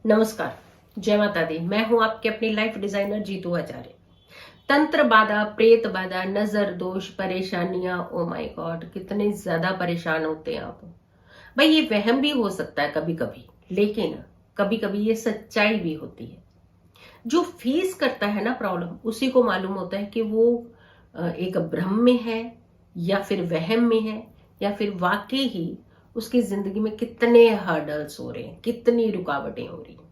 नमस्कार, जय माता दी। मैं हूं आपके अपनी लाइफ डिजाइनर जीतू आचार्य। तंत्र बाधा, प्रेत बाधा, नजर दोष, परेशानियां, ओ माय गॉड, कितने ज्यादा परेशान होते हैं आप। भाई ये वहम भी हो सकता है कभी कभी, लेकिन कभी कभी ये सच्चाई भी होती है। जो फेस करता है ना प्रॉब्लम, उसी को मालूम होता है कि वो एक भ्रम में है या फिर वहम में है, या फिर वाकई ही उसकी जिंदगी में कितने हर्डल्स हो रहे हैं, कितनी रुकावटें हो रही हैं।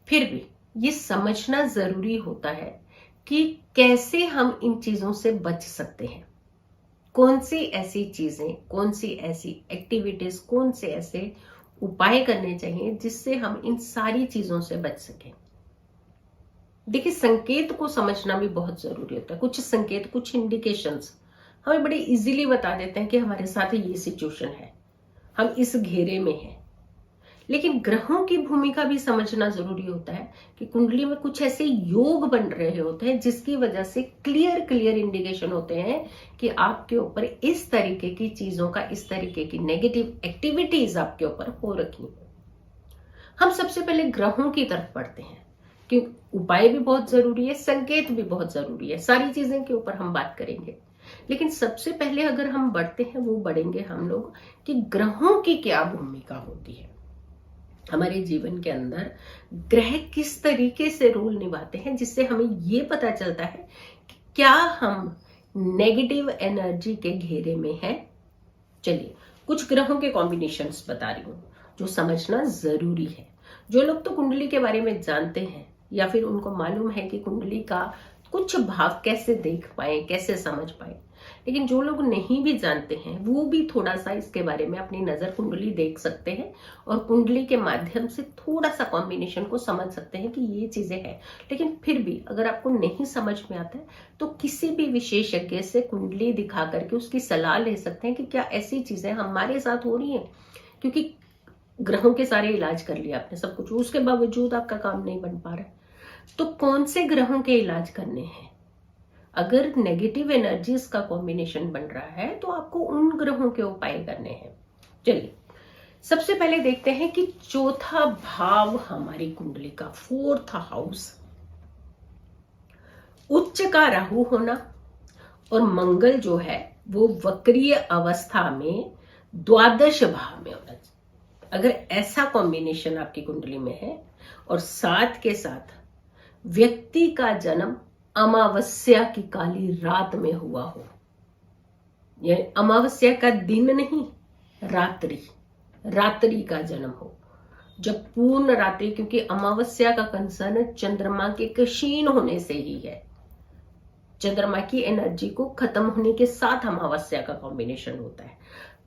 फिर भी ये समझना जरूरी होता है कि कैसे हम इन चीजों से बच सकते हैं। कौन सी ऐसी चीजें, कौन सी ऐसी एक्टिविटीज, कौन से ऐसे उपाय करने चाहिए जिससे हम इन सारी चीजों से बच सकें। देखिए, संकेत को समझना भी बहुत जरूरी होता है। कुछ संकेत, कुछ इंडिकेशंस हमें बड़े इजीली बता देते हैं कि हमारे साथ ये सिचुएशन है, हम इस घेरे में हैं। लेकिन ग्रहों की भूमिका भी समझना जरूरी होता है कि कुंडली में कुछ ऐसे योग बन रहे होते हैं जिसकी वजह से क्लियर क्लियर इंडिकेशन होते हैं कि आपके ऊपर इस तरीके की चीजों का, इस तरीके की नेगेटिव एक्टिविटीज आपके ऊपर हो रखी है। हम सबसे पहले ग्रहों की तरफ बढ़ते हैं कि उपाय भी बहुत जरूरी है, संकेत भी बहुत जरूरी है। सारी चीजें के ऊपर हम बात करेंगे, लेकिन सबसे पहले अगर हम बढ़ते हैं, वो बढ़ेंगे हम लोग कि ग्रहों की क्या भूमिका होती है हमारे जीवन के अंदर। ग्रह किस तरीके से रोल निभाते हैं, जिससे हमें ये पता चलता है कि क्या हम नेगेटिव एनर्जी के घेरे में हैं। चलिए, कुछ ग्रहों के कॉम्बिनेशंस बता रही हूं जो समझना जरूरी है। जो लोग तो कुंडली के बारे में जानते हैं या फिर उनको मालूम है कि कुंडली का कुछ भाग कैसे देख पाए, कैसे समझ पाए, लेकिन जो लोग नहीं भी जानते हैं वो भी थोड़ा सा इसके बारे में अपनी नजर कुंडली देख सकते हैं और कुंडली के माध्यम से थोड़ा सा कॉम्बिनेशन को समझ सकते हैं कि ये चीजें हैं। लेकिन फिर भी अगर आपको नहीं समझ में आता है तो किसी भी विशेषज्ञ से कुंडली दिखा करके उसकी सलाह ले सकते हैं कि क्या ऐसी चीजें हमारे साथ हो रही हैं। क्योंकि ग्रहों के सारे इलाज कर लिया आपने, सब कुछ, उसके बावजूद आपका काम नहीं बन पा रहा है, तो कौन से ग्रहों के इलाज करने हैं। अगर नेगेटिव एनर्जीज का कॉम्बिनेशन बन रहा है तो आपको उन ग्रहों के उपाय करने हैं। चलिए, सबसे पहले देखते हैं कि चौथा भाव हमारी कुंडली का, फोर्थ हाउस, उच्च का राहु होना और मंगल जो है वो वक्रीय अवस्था में द्वादश भाव में होना चाहिए। अगर ऐसा कॉम्बिनेशन आपकी कुंडली में है और साथ के साथ व्यक्ति का जन्म अमावस्या की काली रात में हुआ हो, यानी अमावस्या का दिन नहीं, रात्रि, रात्रि का जन्म हो, जब पूर्ण रात्रि, क्योंकि अमावस्या का कंसर्न चंद्रमा के क्षीण होने से ही है। चंद्रमा की एनर्जी को खत्म होने के साथ अमावस्या का कॉम्बिनेशन होता है।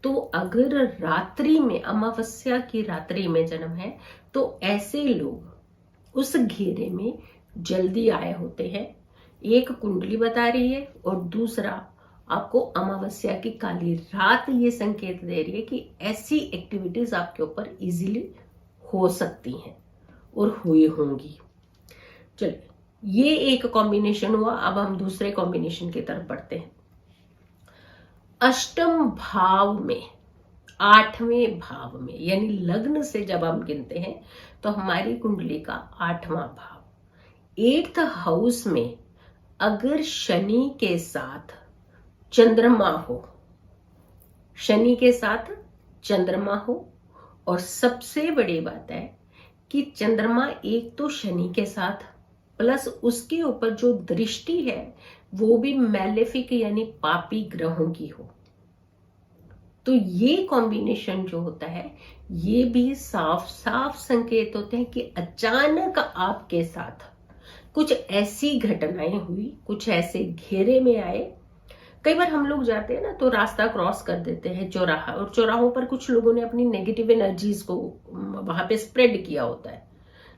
तो अगर रात्रि में, अमावस्या की रात्रि में जन्म है तो ऐसे लोग उस घेरे में जल्दी आए होते हैं। एक कुंडली बता रही है और दूसरा आपको अमावस्या की काली रात ये संकेत दे रही है कि ऐसी एक्टिविटीज आपके ऊपर इजीली हो सकती हैं और हुई होंगी। चलिए, ये एक कॉम्बिनेशन हुआ। अब हम दूसरे कॉम्बिनेशन की तरफ बढ़ते हैं। अष्टम भाव में, आठवें भाव में, यानी लग्न से जब हम गिनते हैं तो हमारी कुंडली का आठवां भाव, एट्थ हाउस में अगर शनि के साथ चंद्रमा हो, शनि के साथ चंद्रमा हो, और सबसे बड़ी बात है कि चंद्रमा एक तो शनि के साथ प्लस उसके ऊपर जो दृष्टि है वो भी मैलेफिक यानी पापी ग्रहों की हो, तो ये कॉम्बिनेशन जो होता है ये भी साफ साफ संकेत होते हैं कि अचानक आपके साथ कुछ ऐसी घटनाएं हुई, कुछ ऐसे घेरे में आए। कई बार हम लोग जाते हैं ना तो रास्ता क्रॉस कर देते हैं, चौराहा, और चौराहों पर कुछ लोगों ने अपनी नेगेटिव एनर्जीज को वहां पे स्प्रेड किया होता है,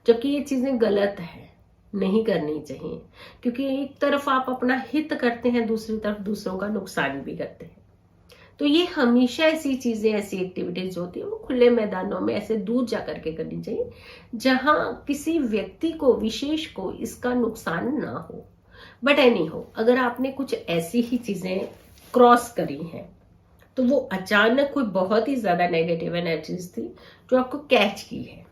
जबकि ये चीजें गलत है, नहीं करनी चाहिए। क्योंकि एक तरफ आप अपना हित करते हैं, दूसरी तरफ दूसरों का नुकसान भी करते हैं। तो ये हमेशा ऐसी चीजें, ऐसी एक्टिविटीज होती है वो खुले मैदानों में ऐसे दूर जा करके करनी चाहिए जहां किसी व्यक्ति को, विशेष को इसका नुकसान ना हो। बट एनी हो, अगर आपने कुछ ऐसी ही चीजें क्रॉस करी हैं तो वो अचानक कोई बहुत ही ज्यादा नेगेटिव एनर्जीज थी जो आपको कैच की है,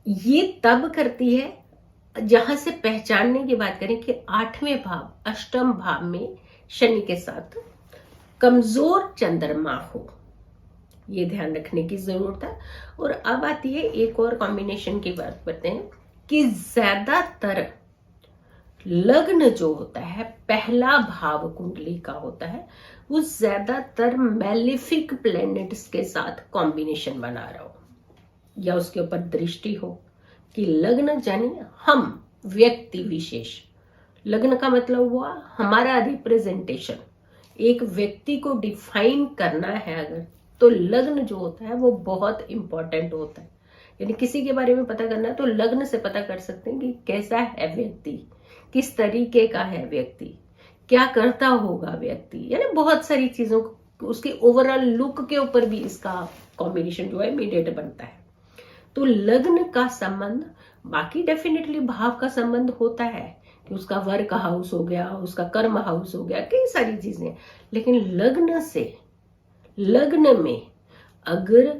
ये तब करती है जहां से पहचानने की बात करें कि 8वें भाव, अष्टम भाव में शनि के साथ कमजोर चंद्रमा हो, ये ध्यान रखने की जरूरत है। और अब आती है एक और कॉम्बिनेशन की बात करते हैं कि ज्यादातर लग्न जो होता है, पहला भाव कुंडली का होता है, वो ज्यादातर मैलिफिक प्लैनेट्स के साथ कॉम्बिनेशन बना रहा हो या उसके ऊपर दृष्टि हो कि लग्न यानी हम व्यक्ति विशेष, लग्न का मतलब हुआ हमारा रिप्रेजेंटेशन, एक व्यक्ति को डिफाइन करना है अगर, तो लग्न जो होता है वो बहुत इंपॉर्टेंट होता है। यानी किसी के बारे में पता करना है तो लग्न से पता कर सकते हैं कि कैसा है व्यक्ति, किस तरीके का है व्यक्ति, क्या करता होगा व्यक्ति, यानी बहुत सारी चीजों उसके ओवरऑल लुक के ऊपर भी इसका कॉम्बिनेशन जो है इमीडिएट बनता है। तो लग्न का संबंध, बाकी डेफिनेटली भाव का संबंध होता है कि उसका वर्क हाउस हो गया, उसका कर्म हाउस हो गया, कई सारी चीजें, लेकिन लग्न से, लग्न में अगर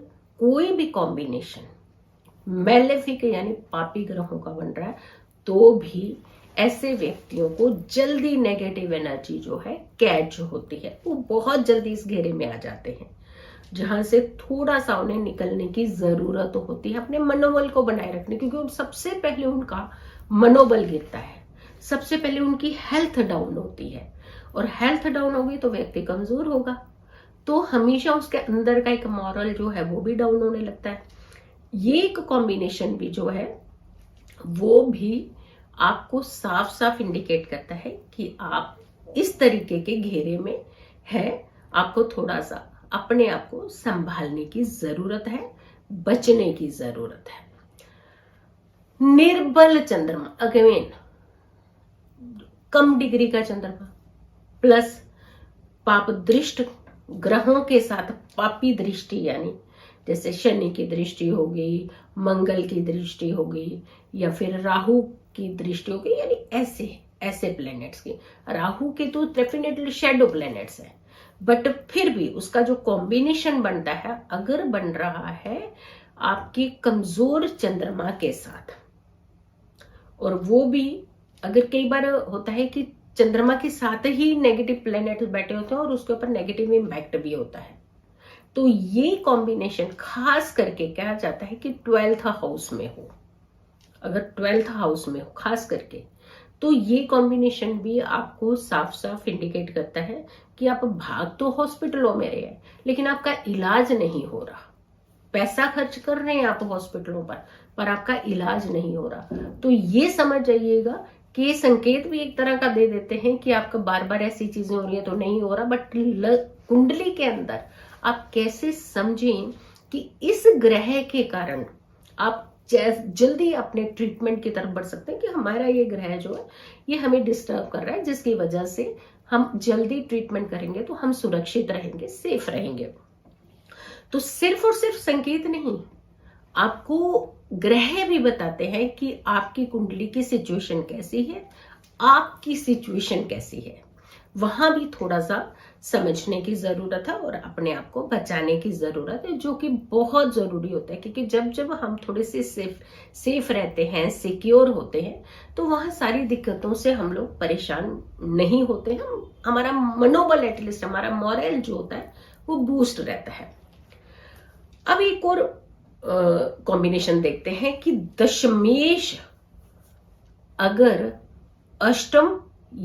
कोई भी कॉम्बिनेशन मैलेफिक यानी पापी ग्रहों का बन रहा है तो भी ऐसे व्यक्तियों को जल्दी नेगेटिव एनर्जी जो है कैच होती है, वो बहुत जल्दी इस घेरे में आ जाते हैं, जहां से थोड़ा सा उन्हें निकलने की जरूरत होती है अपने मनोबल को बनाए रखने, क्योंकि सबसे पहले उनका मनोबल गिरता है, सबसे पहले उनकी हेल्थ डाउन होती है, और हेल्थ डाउन होगी तो व्यक्ति कमजोर होगा, तो हमेशा उसके अंदर का एक मॉरल जो है वो भी डाउन होने लगता है। ये एक कॉम्बिनेशन भी जो है वो भी आपको साफ साफ इंडिकेट करता है कि आप इस तरीके के घेरे में है, आपको थोड़ा सा अपने आप को संभालने की जरूरत है, बचने की जरूरत है। निर्बल चंद्रमा, अगेन कम डिग्री का चंद्रमा प्लस पाप दृष्ट ग्रहों के साथ पापी दृष्टि, यानी जैसे शनि की दृष्टि हो गई, मंगल की दृष्टि हो गई, या फिर राहु की दृष्टि हो गई, यानी ऐसे ऐसे प्लैनेट्स की। राहु के तो डेफिनेटली शैडो प्लैनेट्स है, बट फिर भी उसका जो कॉम्बिनेशन बनता है अगर बन रहा है आपकी कमजोर चंद्रमा के साथ, और वो भी अगर कई बार होता है कि चंद्रमा के साथ ही नेगेटिव प्लैनेट्स बैठे होते हैं और उसके ऊपर नेगेटिव इम्पैक्ट भी होता है, तो ये कॉम्बिनेशन खास करके कहा जाता है कि 12th हाउस में हो, अगर 12th हाउस में हो खास करके, तो ये कॉम्बिनेशन भी आपको साफ साफ इंडिकेट करता है कि आप भाग तो हॉस्पिटलों में रहे हैं लेकिन आपका इलाज नहीं हो रहा, पैसा खर्च कर रहे हैं आप हॉस्पिटलों पर आपका इलाज नहीं हो रहा। तो ये समझ जाइएगा कि ये संकेत भी एक तरह का दे देते हैं कि आपका बार बार ऐसी चीजें हो रही है तो नहीं हो रहा, बट कुंडली के अंदर आप कैसे समझें कि इस ग्रह के कारण आप जल्दी अपने ट्रीटमेंट की तरफ बढ़ सकते हैं कि हमारा ये ग्रह जो है ये हमें डिस्टर्ब कर रहा है, जिसकी वजह से हम जल्दी ट्रीटमेंट करेंगे तो हम सुरक्षित रहेंगे, सेफ रहेंगे। तो सिर्फ और सिर्फ संकेत नहीं, आपको ग्रह भी बताते हैं कि आपकी कुंडली की सिचुएशन कैसी है, आपकी सिचुएशन कैसी है, वहां भी थोड़ा सा समझने की जरूरत है और अपने आप को बचाने की जरूरत है, जो कि बहुत जरूरी होता है, क्योंकि जब जब हम थोड़े से सेफ रहते हैं, सिक्योर होते हैं, तो वहां सारी दिक्कतों से हम लोग परेशान नहीं होते हैं, हमारा मनोबल एटलीस्ट हमारा मॉरल जो होता है वो बूस्ट रहता है। अब एक और कॉम्बिनेशन देखते हैं कि दशमेश अगर अष्टम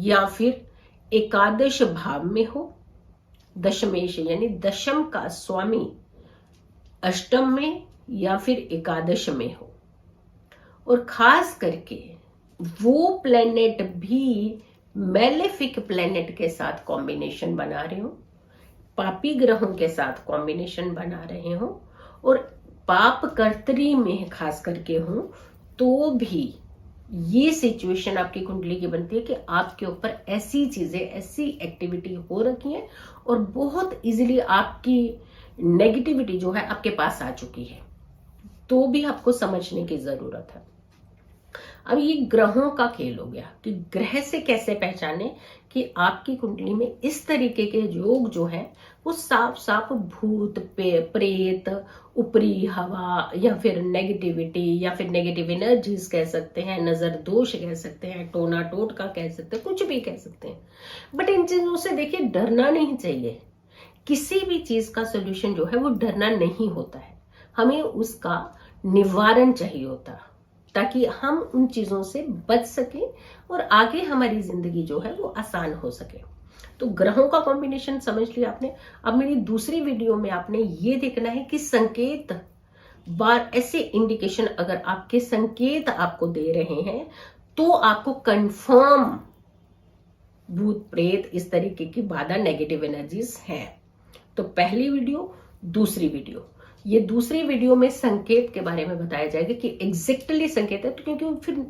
या फिर एकादश भाव में हो, दशमेश यानी दशम का स्वामी अष्टम में या फिर एकादश में हो, और खास करके वो प्लेनेट भी मैलेफिक प्लेनेट के साथ कॉम्बिनेशन बना रहे हो, पापी ग्रहों के साथ कॉम्बिनेशन बना रहे हो, और पाप कर्तरी में खास करके हो, तो भी ये सिचुएशन आपकी कुंडली की बनती है कि आपके ऊपर ऐसी चीजें, ऐसी एक्टिविटी हो रखी है और बहुत इजीली आपकी नेगेटिविटी जो है आपके पास आ चुकी है, तो भी आपको समझने की जरूरत है। अब ये ग्रहों का खेल हो गया कि ग्रह से कैसे पहचाने कि आपकी कुंडली में इस तरीके के योग जो है वो साफ साफ भूत प्रेत, ऊपरी हवा, या फिर नेगेटिविटी, या फिर नेगेटिव एनर्जीज कह सकते हैं, नजर दोष कह सकते हैं, टोना टोटका कह सकते हैं, कुछ भी कह सकते हैं। बट इन चीजों से देखिए डरना नहीं चाहिए। किसी भी चीज का सोल्यूशन जो है वो डरना नहीं होता है, हमें उसका निवारण चाहिए होता है, ताकि हम उन चीजों से बच सके और आगे हमारी जिंदगी जो है वो आसान हो सके। तो ग्रहों का कॉम्बिनेशन समझ लिया आपने। अब मेरी दूसरी वीडियो में आपने ये देखना है कि संकेत बार ऐसे इंडिकेशन अगर आपके संकेत आपको दे रहे हैं तो आपको कंफर्म भूत प्रेत इस तरीके की बाधा, नेगेटिव एनर्जीज हैं। तो पहली वीडियो, दूसरी वीडियो, ये दूसरी वीडियो में संकेत के बारे में बताया जाएगा कि एग्जैक्टली संकेत है, तो क्योंकि फिर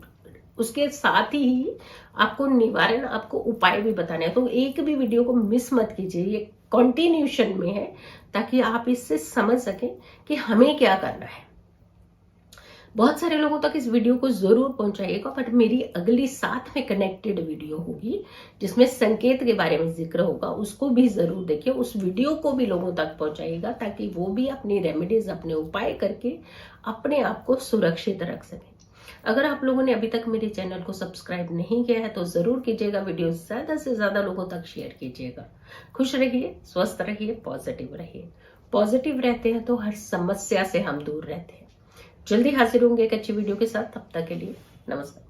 उसके साथ ही आपको निवारण, आपको उपाय भी बताने हैं। तो एक भी वीडियो को मिस मत कीजिए, ये कंटिन्यूशन में है ताकि आप इससे समझ सकें कि हमें क्या करना है। बहुत सारे लोगों तक इस वीडियो को जरूर पहुंचाइएगा, बट मेरी अगली साथ में कनेक्टेड वीडियो होगी जिसमें संकेत के बारे में जिक्र होगा, उसको भी जरूर देखिए, उस वीडियो को भी लोगों तक पहुंचाइएगा ताकि वो भी अपनी रेमेडीज, अपने उपाय करके अपने आप को सुरक्षित रख सकें। अगर आप लोगों ने अभी तक मेरे चैनल को सब्सक्राइब नहीं किया है तो जरूर कीजिएगा, वीडियो ज्यादा से ज्यादा लोगों तक शेयर कीजिएगा। खुश रहिए, स्वस्थ रहिए, पॉजिटिव रहिए। पॉजिटिव रहते हैं तो हर समस्या से हम दूर रहते हैं। जल्दी हाजिर होंगे एक अच्छी वीडियो के साथ, तब तक के लिए नमस्कार।